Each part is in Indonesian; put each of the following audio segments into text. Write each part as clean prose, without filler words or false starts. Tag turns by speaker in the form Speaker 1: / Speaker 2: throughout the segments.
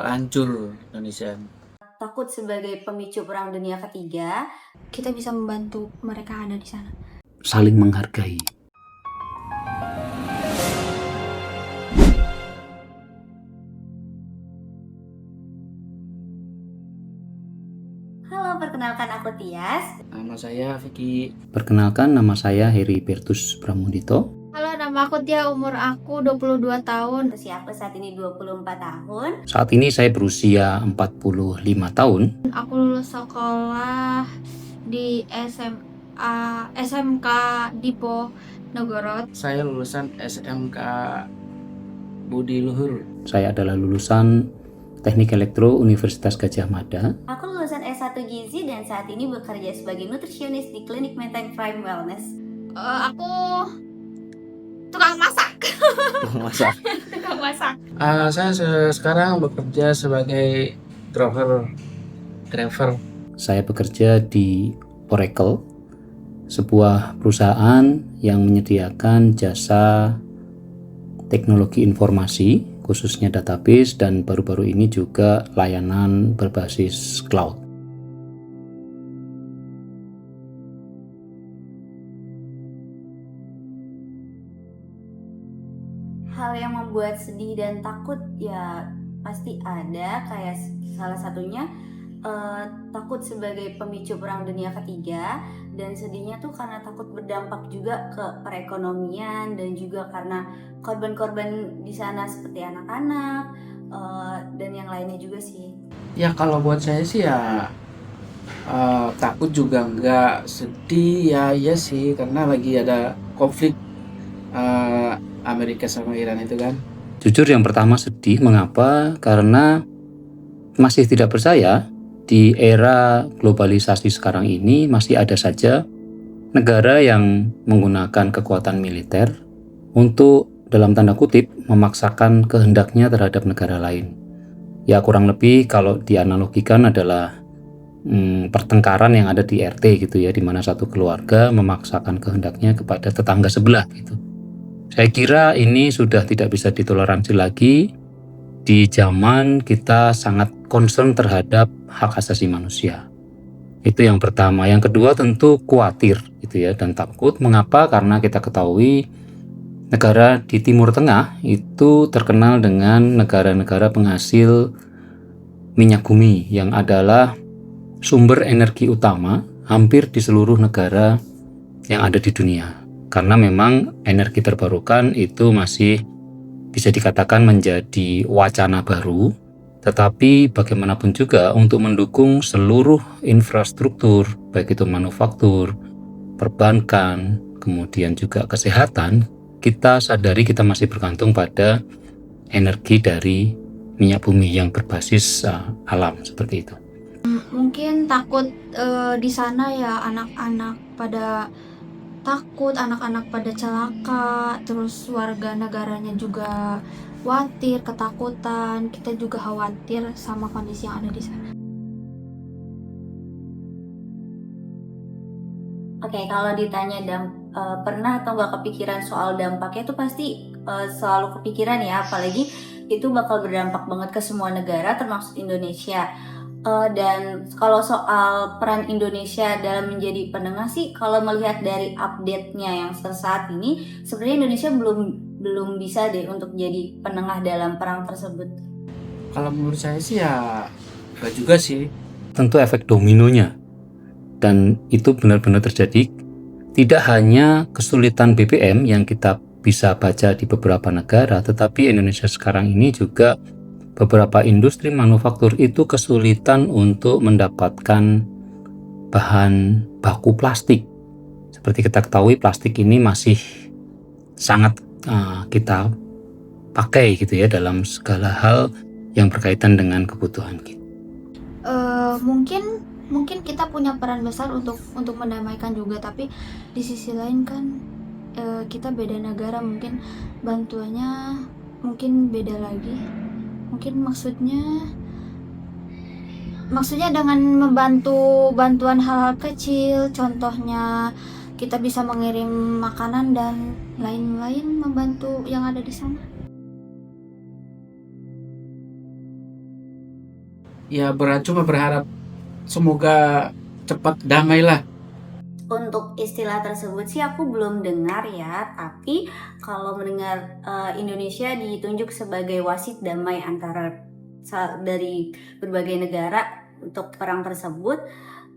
Speaker 1: hancur Indonesia.
Speaker 2: Takut sebagai pemicu Perang Dunia Ketiga,
Speaker 3: kita bisa membantu mereka ada di sana.
Speaker 4: Saling menghargai.
Speaker 2: Halo, perkenalkan aku Tias.
Speaker 1: Nama saya Vicky.
Speaker 4: Perkenalkan, nama saya Heri Bertus Pramudito.
Speaker 3: Halo, nama aku Tia, umur aku 22 tahun.
Speaker 2: Usia aku saat ini 24 tahun.
Speaker 4: Saat ini saya berusia 45 tahun.
Speaker 3: Aku lulus sekolah di SMK Dipo Nogorot.
Speaker 1: Saya lulusan SMK Budi Luhur.
Speaker 4: Saya adalah lulusan Teknik Elektro Universitas Gadjah Mada.
Speaker 2: Aku lulusan S1 Gizi dan saat ini bekerja sebagai nutrisionis di Klinik Maintain Prime Wellness.
Speaker 3: Aku tukang masak.
Speaker 1: Masak.
Speaker 3: Tukang masak.
Speaker 1: Saya sekarang bekerja sebagai driver.
Speaker 4: Saya bekerja di Oracle, sebuah perusahaan yang menyediakan jasa teknologi informasi, khususnya database, dan baru-baru ini juga layanan berbasis cloud.
Speaker 2: Hal yang membuat sedih dan takut ya pasti ada, kayak salah satunya takut sebagai pemicu Perang Dunia Ketiga, dan sedihnya tuh karena takut berdampak juga ke perekonomian dan juga karena korban-korban di sana seperti anak-anak dan yang lainnya juga sih.
Speaker 1: Ya kalau buat saya sih ya takut juga enggak, sedih ya iya sih, karena lagi ada konflik Amerika sama Iran itu kan.
Speaker 4: Jujur yang pertama sedih, mengapa? Karena masih tidak percaya di era globalisasi sekarang ini masih ada saja negara yang menggunakan kekuatan militer untuk dalam tanda kutip memaksakan kehendaknya terhadap negara lain. Ya kurang lebih kalau dianalogikan adalah pertengkaran yang ada di RT gitu ya, di mana satu keluarga memaksakan kehendaknya kepada tetangga sebelah gitu. Saya kira ini sudah tidak bisa ditoleransi lagi. Di zaman kita sangat concern terhadap hak asasi manusia. Itu yang pertama. Yang kedua tentu khawatir gitu ya, dan takut. Mengapa? Karena kita ketahui negara di Timur Tengah itu terkenal dengan negara-negara penghasil minyak bumi yang adalah sumber energi utama hampir di seluruh negara yang ada di dunia. Karena memang energi terbarukan itu masih bisa dikatakan menjadi wacana baru, tetapi bagaimanapun juga untuk mendukung seluruh infrastruktur, baik itu manufaktur, perbankan, kemudian juga kesehatan, kita sadari kita masih bergantung pada energi dari minyak bumi yang berbasis alam seperti itu.
Speaker 3: Mungkin takut di sana ya anak-anak pada takut, anak-anak pada celaka, terus warga negaranya juga khawatir, ketakutan. Kita juga khawatir sama kondisi yang ada di sana.
Speaker 2: Oke, kalau ditanya pernah atau nggak kepikiran soal dampaknya itu pasti selalu kepikiran ya, apalagi itu bakal berdampak banget ke semua negara termasuk Indonesia. Dan kalau soal peran Indonesia dalam menjadi penengah sih, kalau melihat dari update-nya yang saat ini, sebenarnya Indonesia belum bisa deh untuk jadi penengah dalam perang tersebut.
Speaker 1: Kalau menurut saya sih ya enggak juga sih.
Speaker 4: Tentu efek dominonya, dan itu benar-benar terjadi. Tidak hanya kesulitan BBM yang kita bisa baca di beberapa negara, tetapi Indonesia sekarang ini juga beberapa industri manufaktur itu kesulitan untuk mendapatkan bahan baku plastik. Seperti kita ketahui, plastik ini masih sangat kita pakai gitu ya dalam segala hal yang berkaitan dengan kebutuhan kita.
Speaker 3: Mungkin kita punya peran besar untuk mendamaikan juga, tapi di sisi lain kan kita beda negara, mungkin bantuannya mungkin beda lagi. Mungkin maksudnya dengan bantuan hal-hal kecil, contohnya kita bisa mengirim makanan dan lain-lain, membantu yang ada di sana.
Speaker 1: ya cuma berharap semoga cepat damai lah.
Speaker 2: Untuk istilah tersebut sih aku belum dengar ya, tapi kalau mendengar Indonesia ditunjuk sebagai wasit damai antara dari berbagai negara untuk perang tersebut,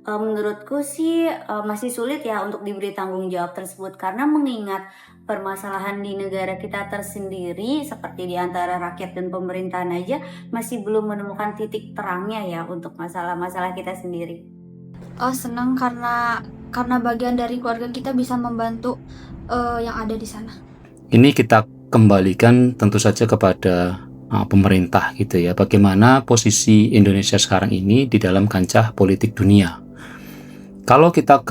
Speaker 2: menurutku sih masih sulit ya untuk diberi tanggung jawab tersebut, karena mengingat permasalahan di negara kita tersendiri seperti di antara rakyat dan pemerintahan aja masih belum menemukan titik terangnya ya untuk masalah-masalah kita sendiri.
Speaker 3: Oh, senang karena bagian dari keluarga kita bisa membantu yang ada di sana.
Speaker 4: Ini kita kembalikan tentu saja kepada pemerintah gitu ya. Bagaimana posisi Indonesia sekarang ini di dalam kancah politik dunia. Kalau kita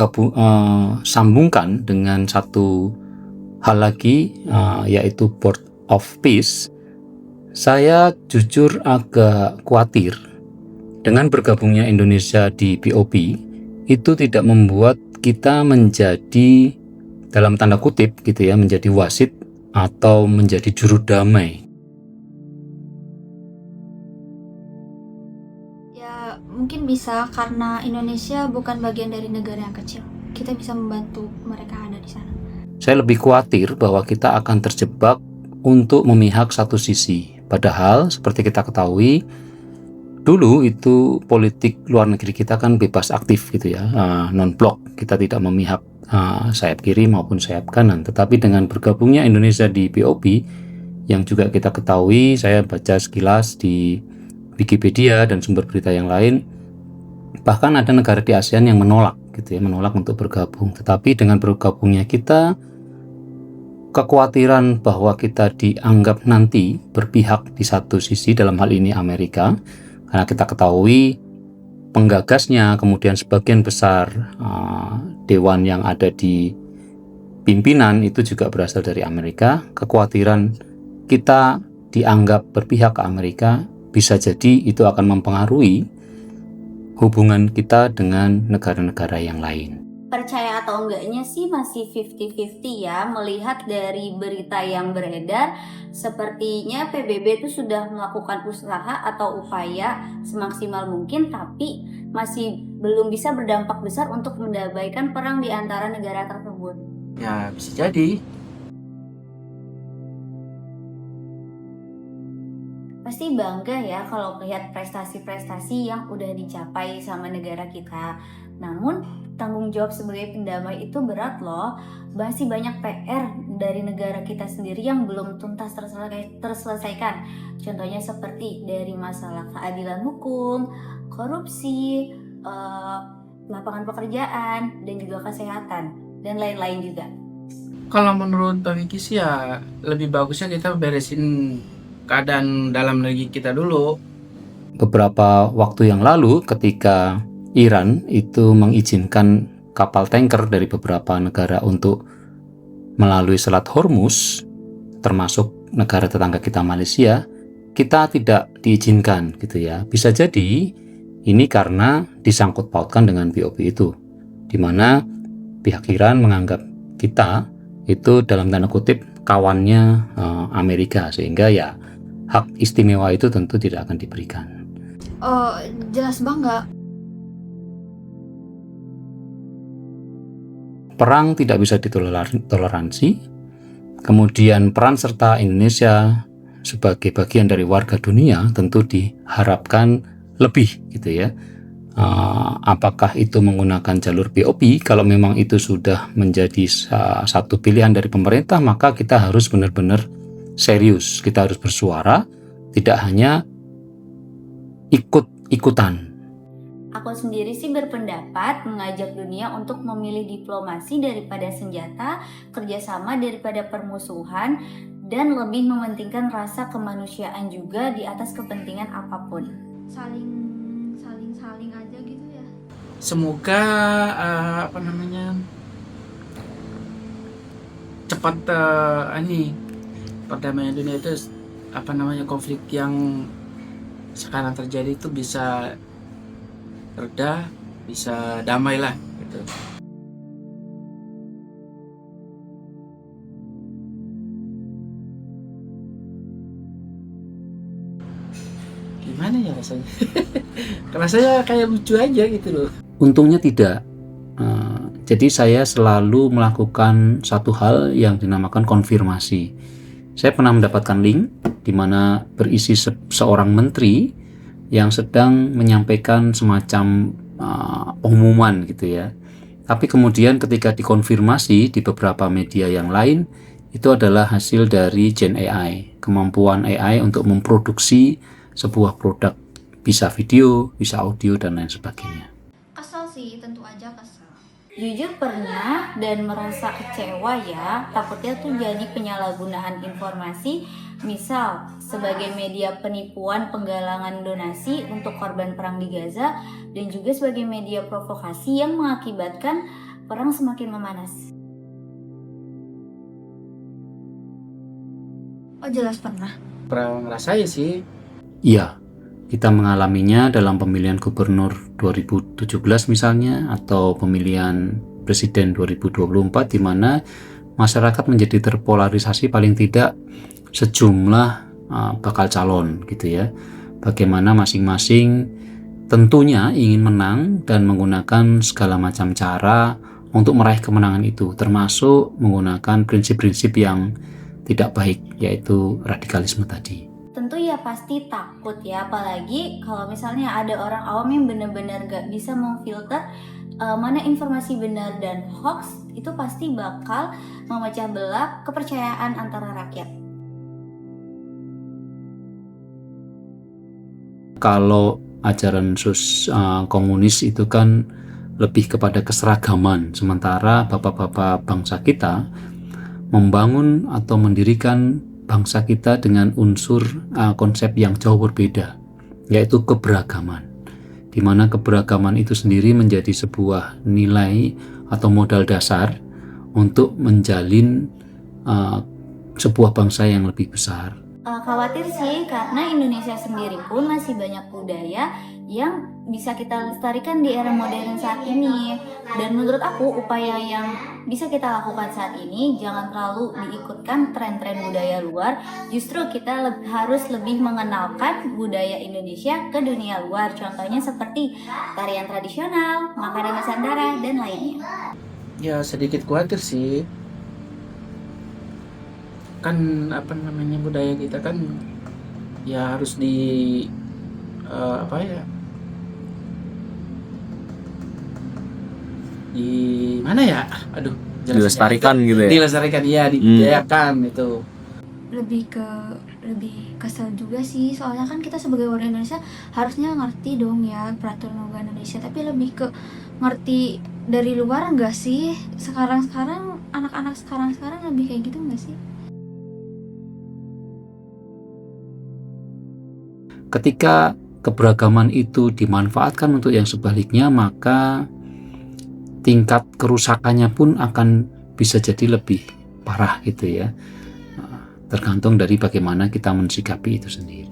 Speaker 4: sambungkan dengan satu hal lagi, yaitu Board of Peace, saya jujur agak khawatir dengan bergabungnya Indonesia di BOP itu tidak membuat kita menjadi, dalam tanda kutip gitu ya, menjadi wasit atau menjadi juru damai.
Speaker 3: Ya, mungkin bisa karena Indonesia bukan bagian dari negara yang kecil. Kita bisa membantu mereka ada di sana.
Speaker 4: Saya lebih khawatir bahwa kita akan terjebak untuk memihak satu sisi. Padahal seperti kita ketahui, dulu itu politik luar negeri kita kan bebas aktif gitu ya, non-blok. Kita tidak memihak sayap kiri maupun sayap kanan. Tetapi dengan bergabungnya Indonesia di BOP, yang juga kita ketahui, saya baca sekilas di Wikipedia dan sumber berita yang lain, bahkan ada negara di ASEAN yang menolak gitu ya, menolak untuk bergabung. Tetapi dengan bergabungnya kita, kekhawatiran bahwa kita dianggap nanti berpihak di satu sisi, dalam hal ini Amerika, karena kita ketahui penggagasnya, kemudian sebagian besar dewan yang ada di pimpinan itu juga berasal dari Amerika. Kekhawatiran kita dianggap berpihak ke Amerika bisa jadi itu akan mempengaruhi hubungan kita dengan negara-negara yang lain.
Speaker 2: Percaya atau enggaknya sih masih 50-50 ya, melihat dari berita yang beredar sepertinya PBB itu sudah melakukan usaha atau upaya semaksimal mungkin, tapi masih belum bisa berdampak besar untuk mendamaikan perang di antara negara tersebut.
Speaker 1: Ya bisa jadi.
Speaker 2: Pasti bangga ya kalau melihat prestasi-prestasi yang udah dicapai sama negara kita. Namun tanggung jawab sebagai pendamai itu berat loh. Masih banyak PR dari negara kita sendiri yang belum tuntas terselesaikan. Contohnya seperti dari masalah keadilan hukum, korupsi, lapangan pekerjaan, dan juga kesehatan, dan lain-lain juga.
Speaker 1: Kalau menurut Pak Vicky sih ya lebih bagusnya kita beresin keadaan dalam negeri kita dulu.
Speaker 4: Beberapa waktu yang lalu ketika Iran itu mengizinkan kapal tanker dari beberapa negara untuk melalui Selat Hormuz, termasuk negara tetangga kita Malaysia, kita tidak diizinkan gitu ya. Bisa jadi ini karena disangkut pautkan dengan BOP itu, di mana pihak Iran menganggap kita itu dalam tanda kutip kawannya Amerika, sehingga ya hak istimewa itu tentu tidak akan diberikan.
Speaker 3: Jelas bangga.
Speaker 4: Perang tidak bisa ditoleransi. Kemudian peran serta Indonesia sebagai bagian dari warga dunia tentu diharapkan lebih gitu ya. Apakah itu menggunakan jalur BOP? Kalau memang itu sudah menjadi satu pilihan dari pemerintah, maka kita harus benar-benar serius. Kita harus bersuara, tidak hanya ikut-ikutan.
Speaker 2: Aku sendiri sih berpendapat mengajak dunia untuk memilih diplomasi daripada senjata, kerjasama daripada permusuhan, dan lebih mementingkan rasa kemanusiaan juga di atas kepentingan apapun.
Speaker 3: Saling aja gitu ya.
Speaker 1: Semoga cepat perdamaian dunia itu konflik yang sekarang terjadi itu bisa reda, bisa damai lah gitu. Gimana ya rasanya? rasanya. Rasanya kayak lucu aja gitu loh.
Speaker 4: Untungnya tidak. Jadi saya selalu melakukan satu hal yang dinamakan konfirmasi. Saya pernah mendapatkan link di mana berisi seorang menteri yang sedang menyampaikan semacam pengumuman gitu ya. Tapi kemudian ketika dikonfirmasi di beberapa media yang lain, itu adalah hasil dari Gen AI, kemampuan AI untuk memproduksi sebuah produk, bisa video, bisa audio, dan lain sebagainya.
Speaker 3: Kesel sih, tentu aja kesel.
Speaker 2: Jujur pernah dan merasa kecewa ya, takutnya tuh jadi penyalahgunaan informasi, misal sebagai media penipuan penggalangan donasi untuk korban perang di Gaza, dan juga sebagai media provokasi yang mengakibatkan perang semakin memanas.
Speaker 3: Oh jelas pernah.
Speaker 1: Pernah ngerasain sih.
Speaker 4: Iya, kita mengalaminya dalam pemilihan gubernur 2017 misalnya, atau pemilihan presiden 2024, di mana masyarakat menjadi terpolarisasi paling tidak sejumlah bakal calon gitu ya. Bagaimana masing-masing tentunya ingin menang dan menggunakan segala macam cara untuk meraih kemenangan itu, termasuk menggunakan prinsip-prinsip yang tidak baik, yaitu radikalisme tadi.
Speaker 2: Tentu ya pasti takut ya, apalagi kalau misalnya ada orang awam yang benar-benar gak bisa memfilter mana informasi benar dan hoax, itu pasti bakal memecah belah kepercayaan antara rakyat.
Speaker 4: Kalau ajaran komunis itu kan lebih kepada keseragaman, sementara bapak-bapak bangsa kita membangun atau mendirikan bangsa kita dengan unsur konsep yang jauh berbeda, yaitu keberagaman, di mana keberagaman itu sendiri menjadi sebuah nilai atau modal dasar untuk menjalin sebuah bangsa yang lebih besar.
Speaker 2: Khawatir sih, karena Indonesia sendiri pun masih banyak budaya yang bisa kita lestarikan di era modern saat ini. Dan menurut aku, upaya yang bisa kita lakukan saat ini jangan terlalu diikutkan tren-tren budaya luar. Justru kita harus lebih mengenalkan budaya Indonesia ke dunia luar. Contohnya seperti tarian tradisional, makanan Nusantara, dan lainnya.
Speaker 1: Ya sedikit khawatir sih. Kan budaya kita kan ya harus di mana ya? Aduh,
Speaker 5: Dilestarikan gitu ya.
Speaker 1: Dilestarikan, iya, dibudayakan itu.
Speaker 3: Lebih kesel juga sih, soalnya kan kita sebagai orang Indonesia harusnya ngerti dong ya peraturan warga Indonesia, tapi lebih ke ngerti dari luar enggak sih? Sekarang anak-anak sekarang lebih kayak gitu enggak sih?
Speaker 4: Ketika keberagaman itu dimanfaatkan untuk yang sebaliknya, maka tingkat kerusakannya pun akan bisa jadi lebih parah gitu ya. Tergantung dari bagaimana kita mensikapi itu sendiri.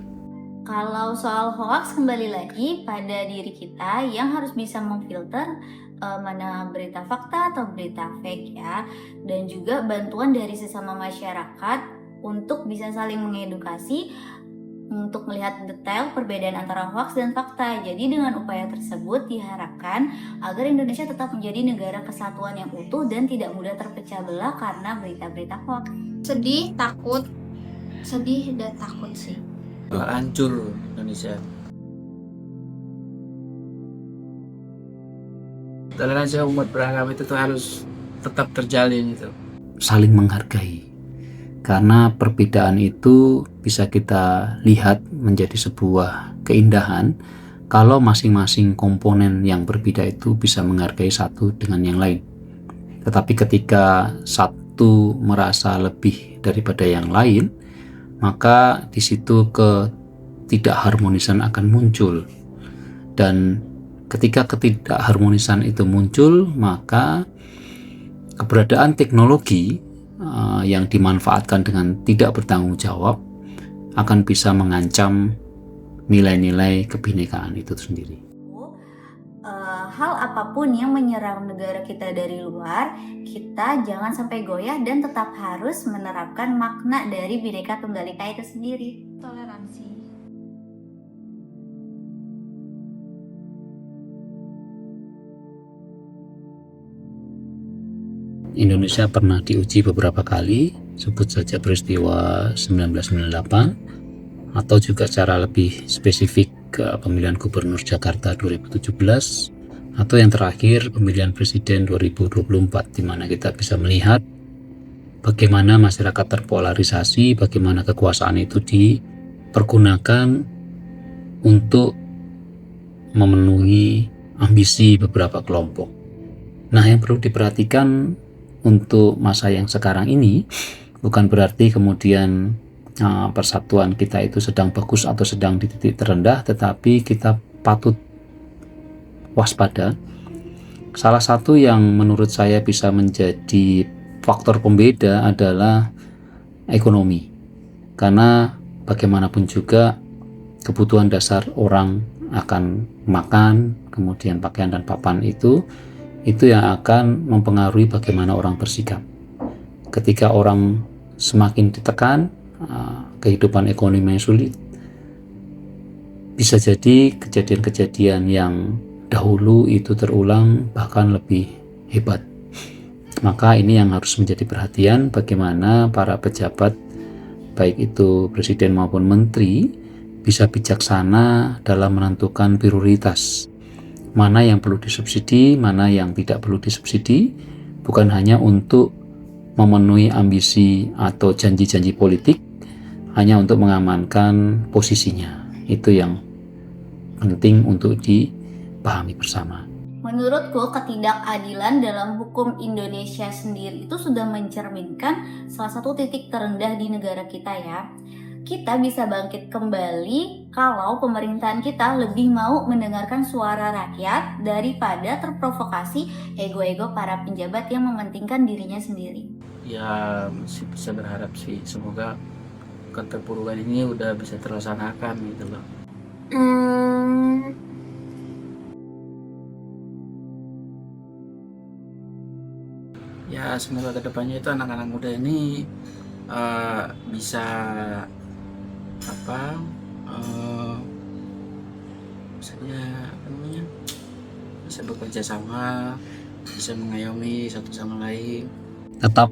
Speaker 2: Kalau soal hoax, kembali lagi pada diri kita yang harus bisa memfilter mana berita fakta atau berita fake ya. Dan juga bantuan dari sesama masyarakat untuk bisa saling mengedukasi, untuk melihat detail perbedaan antara hoax dan fakta. Jadi dengan upaya tersebut diharapkan agar Indonesia tetap menjadi negara kesatuan yang utuh dan tidak mudah terpecah belah karena berita-berita hoax.
Speaker 3: Sedih dan takut sih.
Speaker 1: Hancur Indonesia. Toleransi umat beragama itu tuh harus tetap terjalin itu.
Speaker 4: Saling menghargai. Karena perbedaan itu bisa kita lihat menjadi sebuah keindahan kalau masing-masing komponen yang berbeda itu bisa menghargai satu dengan yang lain. Tetapi ketika satu merasa lebih daripada yang lain, maka di situ ketidakharmonisan akan muncul. Dan ketika ketidakharmonisan itu muncul, maka keberadaan teknologi yang dimanfaatkan dengan tidak bertanggung jawab akan bisa mengancam nilai-nilai kebinekaan itu sendiri.
Speaker 2: Hal apapun yang menyerang negara kita dari luar, kita jangan sampai goyah dan tetap harus menerapkan makna dari Bhinneka Tunggal Ika itu sendiri.
Speaker 3: Toleransi.
Speaker 4: Indonesia pernah diuji beberapa kali, sebut saja peristiwa 1998 atau juga secara lebih spesifik ke pemilihan gubernur Jakarta 2017 atau yang terakhir pemilihan presiden 2024, di mana kita bisa melihat bagaimana masyarakat terpolarisasi, bagaimana kekuasaan itu dipergunakan untuk memenuhi ambisi beberapa kelompok. Nah, yang perlu diperhatikan untuk masa yang sekarang ini bukan berarti kemudian persatuan kita itu sedang bagus atau sedang di titik terendah, tetapi kita patut waspada. Salah satu yang menurut saya bisa menjadi faktor pembeda adalah ekonomi, karena bagaimanapun juga kebutuhan dasar orang akan makan, kemudian pakaian dan papan itu yang akan mempengaruhi bagaimana orang bersikap. Ketika orang semakin ditekan, kehidupan ekonomi yang sulit, bisa jadi kejadian-kejadian yang dahulu itu terulang bahkan lebih hebat. Maka ini yang harus menjadi perhatian, bagaimana para pejabat baik itu presiden maupun menteri bisa bijaksana dalam menentukan prioritas, mana yang perlu disubsidi, mana yang tidak perlu disubsidi, bukan hanya untuk memenuhi ambisi atau janji-janji politik, hanya untuk mengamankan posisinya. Itu yang penting untuk dipahami bersama.
Speaker 2: Menurutku, ketidakadilan dalam hukum Indonesia sendiri itu sudah mencerminkan salah satu titik terendah di negara kita ya. Kita bisa bangkit kembali kalau pemerintahan kita lebih mau mendengarkan suara rakyat daripada terprovokasi ego-ego para penjabat yang mementingkan dirinya sendiri.
Speaker 1: Ya masih bisa berharap sih, semoga keterpurukan ini udah bisa terlaksanakan gitu loh. Ya semoga kedepannya itu anak-anak muda ini bisa bisa bekerja sama, bisa mengayomi satu sama lain.
Speaker 4: Tetap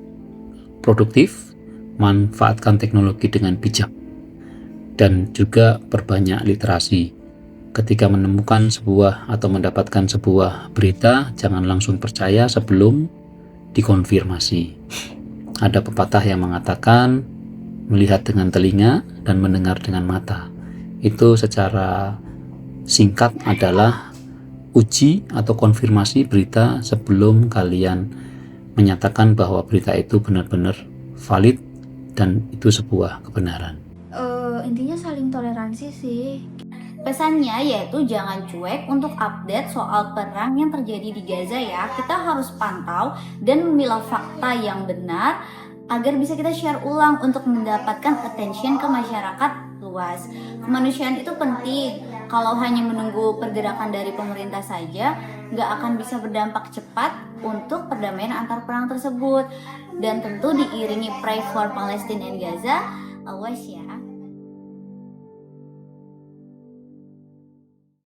Speaker 4: produktif, manfaatkan teknologi dengan bijak, dan juga perbanyak literasi. Ketika menemukan sebuah atau mendapatkan sebuah berita, jangan langsung percaya sebelum dikonfirmasi. Ada pepatah yang mengatakan melihat dengan telinga dan mendengar dengan mata. Itu secara singkat adalah uji atau konfirmasi berita sebelum kalian menyatakan bahwa berita itu benar-benar valid dan itu sebuah kebenaran.
Speaker 3: Intinya saling toleransi sih.
Speaker 2: Pesannya yaitu jangan cuek untuk update soal perang yang terjadi di Gaza ya. Kita harus pantau dan memilah fakta yang benar agar bisa kita share ulang untuk mendapatkan attention ke masyarakat luas. Kemanusiaan itu penting. Kalau hanya menunggu pergerakan dari pemerintah saja, nggak akan bisa berdampak cepat untuk perdamaian antar perang tersebut. Dan tentu diiringi pray for Palestine and Gaza, always ya.